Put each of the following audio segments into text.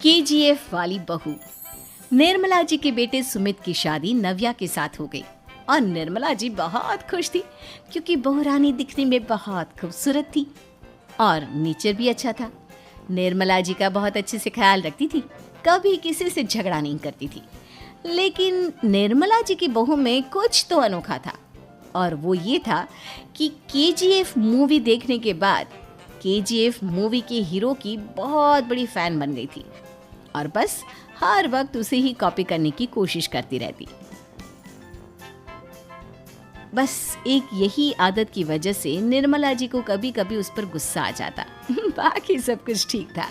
KGF वाली बहू। निर्मला जी के बेटे सुमित की शादी नव्या के साथ हो गई और निर्मला जी बहुत खुश थी क्योंकि बहू रानी दिखने में बहुत खूबसूरत थी और नेचर भी अच्छा था। निर्मला जी का बहुत अच्छे से ख्याल रखती थी, कभी किसी से झगड़ा नहीं करती थी। लेकिन निर्मला जी की बहू में कुछ तो अनोखा था और वो ये था कि केजीएफ मूवी देखने के बाद केजीएफ मूवी के हीरो की बहुत बड़ी फैन बन गई थी और बस हर वक्त उसे ही कॉपी करने की कोशिश करती रहती। बस एक यही आदत की वजह से निर्मला जी को कभी कभी उस पर गुस्सा आ जाता। बाकी सब कुछ ठीक था।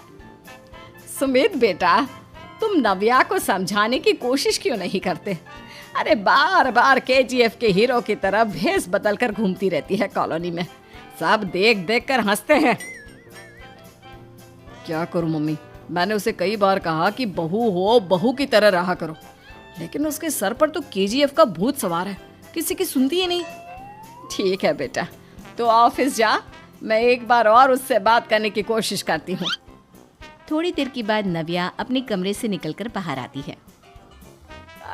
सुमित बेटा, तुम नव्या को समझाने की कोशिश क्यों नहीं करते? अरे बार बार केजीएफ के हीरो की तरह भेस बदल कर घूमती रहती है कॉलोनी में। सब देख देख कर हंसते हैं। क्या करूं मम्मी, मैंने उसे कई बार कहा कि बहू हो, बहू की तरह रहा करो, लेकिन उसके सर पर तो केजीएफ का भूत सवार है, किसी की सुनती ही नहीं। ठीक है बेटा, तो ऑफिस जा, मैं एक बार और उससे बात करने की कोशिश करती हूँ। थोड़ी देर के बाद नव्या अपने कमरे से निकलकर बाहर आती है।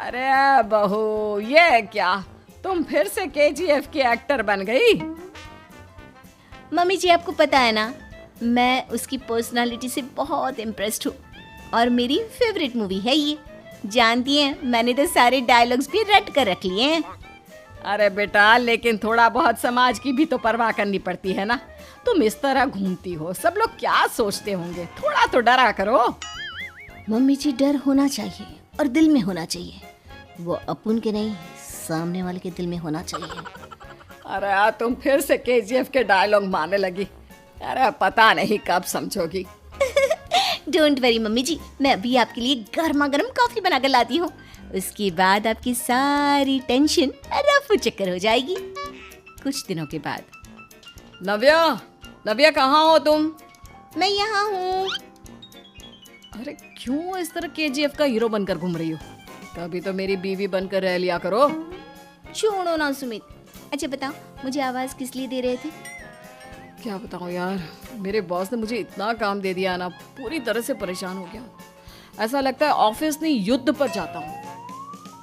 अरे बहू, ये क्या, तुम फिर से केजीएफ की एक्टर बन गई? मम्मी जी, आपको पता है ना, मैं उसकी पर्सनालिटी से बहुत इम्प्रेस्ड हूँ और मेरी फेवरेट मूवी है ये। जानती हैं, मैंने तो सारे डायलॉग्स भी रट कर रख लिए हैं। अरे बेटा, लेकिन थोड़ा बहुत समाज की भी तो परवाह करनी पड़ती है ना। तुम इस तरह घूमती हो, सब लोग क्या सोचते होंगे, थोड़ा तो डरा करो। मम्मी जी, डर होना चाहिए और दिल में होना चाहिए, वो अपन के नहीं, सामने वाले के दिल में होना चाहिए। अरे तुम फिर से केजीएफ के डायलॉग मारने लगी। अरे पता नहीं कब समझोगी। डोंट वरी मम्मी जी, मैं अभी आपके लिए गर्मा गर्म कॉफी बनाकर लाती हूँ। उसके बाद आपकी सारी टेंशन रफू चक्कर हो जाएगी। कुछ दिनों के बाद। नव्या, नव्या कहाँ हो तुम? मैं यहाँ हूँ। अरे क्यों इस तरह केजीएफ का हीरो बनकर घूम रही हो? कभी तो मेरी बीवी बनकर रह लिया करो। छोड़ो ना सुमित। अच्छा बताओ, मुझे आवाज किस लिए दे रहे थे? क्या बताऊं यार, मेरे बॉस ने मुझे इतना काम दे दिया ना, पूरी तरह से परेशान हो गया। ऐसा लगता है ऑफिस नहीं, युद्ध पर जाता हूँ।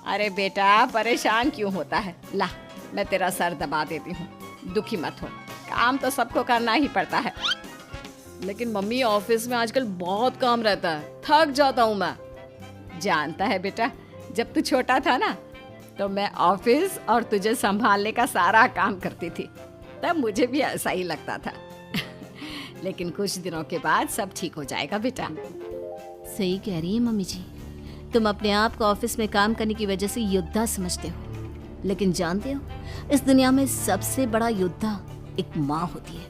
अरे बेटा, परेशान क्यों होता है? ला, मैं तेरा सर दबा देती हूँ, दुखी मत हो। काम तो सबको करना ही पड़ता है। लेकिन मम्मी, ऑफिस में आजकल बहुत काम रहता है, थक जाता हूँ मैं। जानता है बेटा, जब तू छोटा था ना, तो मैं ऑफिस और तुझे संभालने का सारा काम करती थी, तब मुझे भी ऐसा ही लगता था। लेकिन कुछ दिनों के बाद सब ठीक हो जाएगा बेटा। सही कह रही है मम्मी जी, तुम अपने आप को ऑफिस में काम करने की वजह से योद्धा समझते हो, लेकिन जानते हो, इस दुनिया में सबसे बड़ा योद्धा एक माँ होती है।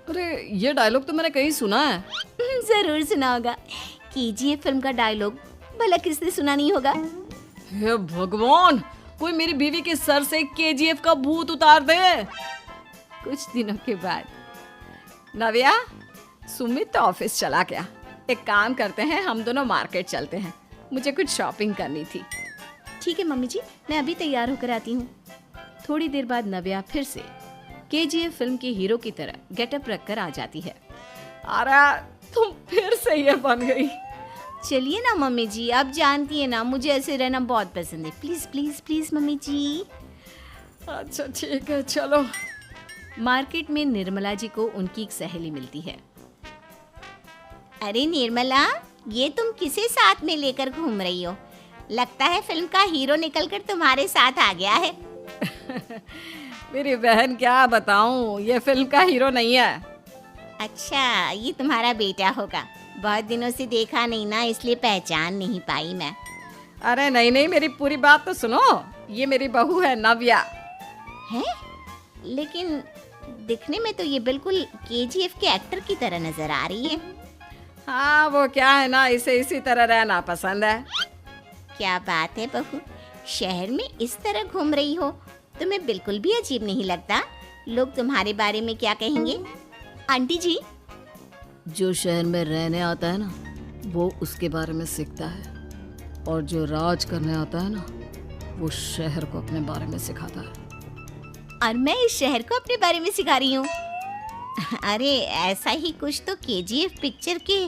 अरे ये डायलॉग तो मैंने कहीं सुना है। जरूर सुना होगा, केजीएफ फिल्म का डायलॉग, भला किसने सुना नहीं होगा? हे भगवान, कोई मेरी बीवी के सर से केजीएफ का भूत उतार दे। कुछ दिनों के बाद। नव्या, सुमित तो ऑफिस चला गया, एक काम करते हैं, हम दोनों मार्केट चलते हैं, मुझे कुछ शॉपिंग करनी थी। ठीक है मम्मी जी, मैं अभी तैयार होकर आती हूँ। थोड़ी देर बाद नव्या फिर से केजीएफ फिल्म के हीरो की तरह गेटअप रखकर आ जाती है। अरे तुम फिर से ये बन गई। चलिए ना मम्मी जी, आप जानती है ना, मुझे ऐसे रहना बहुत पसंद है। प्लीज प्लीज प्लीज मम्मी जी। अच्छा ठीक है, चलो। मार्केट में निर्मला जी को उनकी एक सहेली मिलती है। अरे निर्मला, ये तुम किसे साथ में लेकर घूम रही हो? लगता है फिल्म का हीरो निकलकर तुम्हारे साथ आ गया है। मेरी बहन, क्या बताऊं, ये फिल्म का हीरो नहीं है। अच्छा, ये तुम्हारा बेटा होगा। बहुत दिनों से देखा नहीं ना, इसलिए पहचान नहीं पाई मैं। अरे नहीं नहीं, मेरी पूरी बात तो सुनो। ये मेरी बहू है नव्या। है? लेकिन दिखने में तो ये बिल्कुल केजीएफ के एक्टर की तरह नजर आ रही है। हाँ, वो क्या है ना, इसे इसी तरह रहना पसंद है। क्या बात है बहू, शहर में इस तरह घूम रही हो, तुम्हें बिल्कुल भी अजीब नहीं लगता? लोग तुम्हारे बारे में क्या कहेंगे? आंटी जी, जो शहर में रहने आता है ना, वो उसके बारे में सीखता है, और जो राज करने आता है ना, वो शहर को अपने बारे में सिखाता है। और मैं इस शहर को अपने बारे में सिखा रही हूँ। अरे ऐसा ही कुछ तो केजीएफ पिक्चर के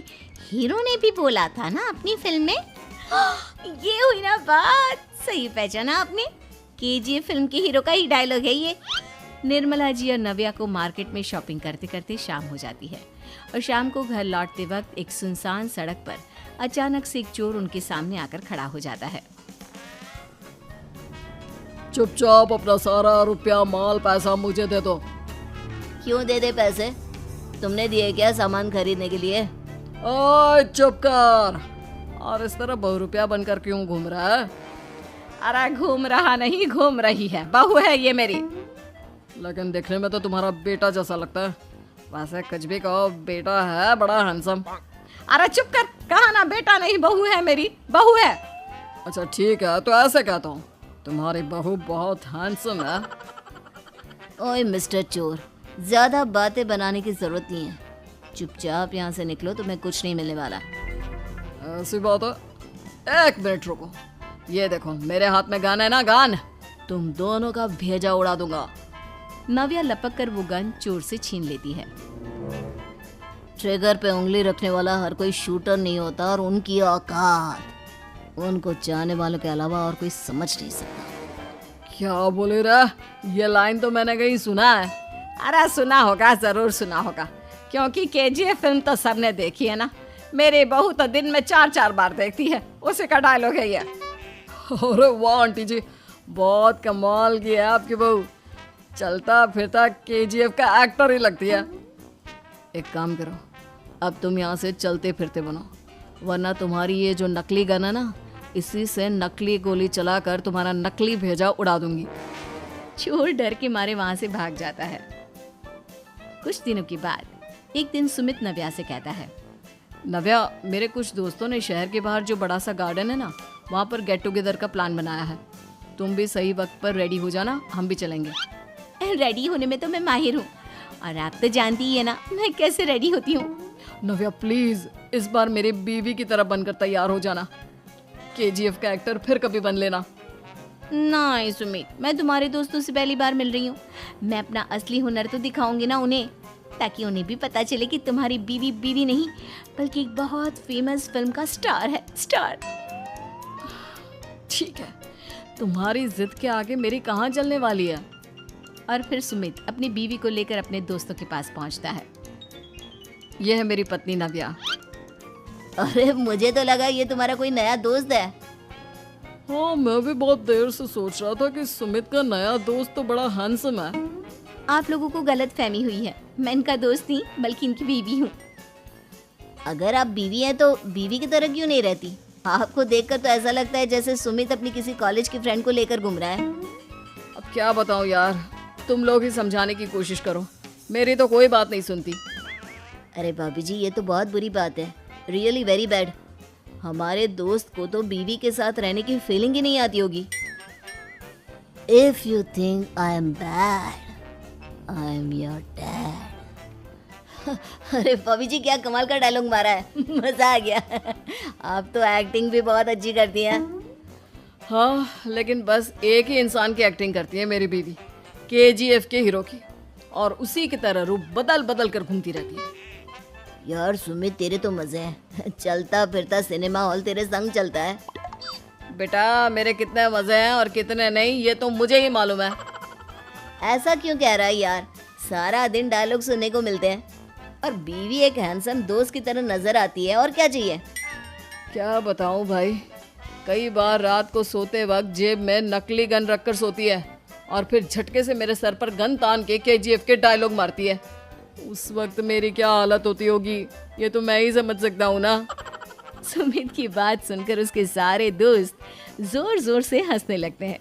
हीरो ने भी बोला था ना अपनी फिल्म में। ये हुई ना बात, सही पहचाना आपने। केजीएफ फिल्म के हीरो का ही डायलॉग है ये। निर्मला जी और नव्या को मार्केट में शॉपिंग करते करते शाम हो जाती है और शाम को घर लौटते वक्त एक सुनसान सड़क पर अचानक से एक चोर उनके सामने आकर खड़ा हो जाता है। चुपचाप अपना सारा रुपया माल पैसा मुझे दे दो। क्यों दे दे पैसे? तुमने दिए क्या सामान खरीदने के लिए? ओए चुप कर। और इस तरह बहुरुपया बनकर क्यों घूम रहा है? अरे घूम रहा नहीं, घूम रही है, बहू है ये मेरी। लेकिन देखने में तो तुम्हारा बेटा जैसा लगता है। वैसे कुछ भी कहो, बेटा है बड़ा हैंडसम। अरे चुप कर, कहा ना बेटा नहीं बहू है मेरी, बहू है। अच्छा ठीक है, तो ऐसे कहता हूँ, तुम्हारी बहू बहुत हैंडसम है। ओए मिस्टर चोर, ज्यादा बातें बनाने की जरूरत नहीं है। चुपचाप यहाँ से निकलो, तुम्हें कुछ नहीं मिलने वाला। ऐसी बात है। एक मिनट रुको, ये देखो मेरे हाथ में गन है ना, गन। तुम दोनों का भेजा उड़ा दूंगा। नव्या लपक कर वो गन चोर से छीन लेती है। ट्रिगर पे उंगली रखने वाला हर कोई शूटर नहीं होता और उनकी औकात उनको चाहने वालों के अलावा और कोई समझ नहीं सकता। क्या बोले रे? ये लाइन तो मैंने कहीं सुना है। अरे सुना होगा, जरूर सुना होगा, क्योंकि केजीएफ फिल्म तो सबने देखी है ना। मेरी बहू तो दिन में 4-4 बार देखती है, उसी का डायलॉग है ये। अरे वाह आंटी जी, बहुत कमाल की है आपकी बहू। चलता फिरता केजीएफ का एक्टर ही लगती है। एक काम करो, अब तुम यहाँ से चलते फिरते बनो, वरना तुम्हारी ये जो नकली गन है ना, इसी से नकली गोली चलाकर तुम्हारा नकली भेजा उड़ा दूंगी। चोर डर के मारे वहां से भाग जाता है। कुछ दिनों के बाद एक दिन सुमित नव्या से कहता है, नव्या, मेरे कुछ दोस्तों ने शहर के बाहर जो बड़ा सा गार्डन है ना, वहाँ पर गेट टुगेदर का प्लान बनाया है। तुम भी सही वक्त पर रेडी हो जाना, हम भी चलेंगे। रेडी होने में तो मैं माहिर हूँ, और आप तो जानती ही है ना मैं कैसे रेडी होती हूँ। नव्या प्लीज इस बार मेरी बीवी की तरह बनकर तैयार हो जाना। केजीएफ का एक्टर फिर कभी बन लेना। नहीं सुमित, मैं तुम्हारे दोस्तों से पहली बार मिल रही हूँ। मैं अपना असली हुनर तो दिखाऊंगी ना उन्हें, ताकि उन्हें भी पता चले कि तुम्हारी बीवी बीवी नहीं बल्कि एक बहुत फेमस फिल्म का स्टार है, स्टार। ठीक है, तुम्हारी जिद के आगे मेरी कहाँ चलने वाली है। और फिर सुमित अपनी बीवी को लेकर अपने दोस्तों के पास पहुंचता है। यह है मेरी पत्नी नव्या। अरे मुझे तो लगा ये तुम्हारा कोई नया दोस्त है। हाँ, मैं भी बहुत देर से सोच रहा था कि सुमित का नया दोस्त तो बड़ा हैंडसम है। आप लोगों को गलत फहमी हुई है, मैं इनका दोस्त नहीं बल्कि इनकी बीवी हूँ। अगर आप बीवी हैं तो बीवी की तरह क्यों नहीं रहती? आपको देखकर तो ऐसा लगता है जैसे सुमित अपनी किसी कॉलेज की फ्रेंड को लेकर घूम रहा है। अब क्या बताऊँ यार, तुम लोग ही समझाने की कोशिश करो, मेरी तो कोई बात नहीं सुनती। अरे भाभी जी, ये तो बहुत बुरी बात है, रियली वेरी बैड। हमारे दोस्त को तो बीवी के साथ रहने की फीलिंग ही नहीं आती होगी। If you think I am bad, I am your dad. अरे भाभी जी, क्या कमाल का डायलॉग मारा है, मजा आ गया। आप तो एक्टिंग भी बहुत अच्छी करती हैं। हाँ, लेकिन बस एक ही इंसान की एक्टिंग करती है मेरी बीवी, केजीएफ के हीरो की, और उसी की तरह रूप बदल बदल कर घूमती रहती है। यार सुमित, तेरे तो मजे हैं, चलता फिरता सिनेमा हॉल तेरे संग चलता है। बेटा, मेरे कितने मजे हैं और कितने नहीं ये तो मुझे ही मालूम है। ऐसा क्यों कह रहा है यार, सारा दिन डायलॉग सुनने को मिलते हैं और बीवी एक हैंडसम दोस्त की तरह नजर आती है, और क्या चाहिए। क्या बताऊं भाई, कई बार रात को सोते वक्त जेब में नकली गन रखकर सोती है और फिर झटके से मेरे सर पर गन तान के केजीएफ के डायलॉग मारती है। उस वक्त मेरी क्या हालत होती होगी ये तो मैं ही समझ सकता हूँ ना। सुमित की बात सुनकर उसके सारे दोस्त जोर जोर से हंसने लगते हैं।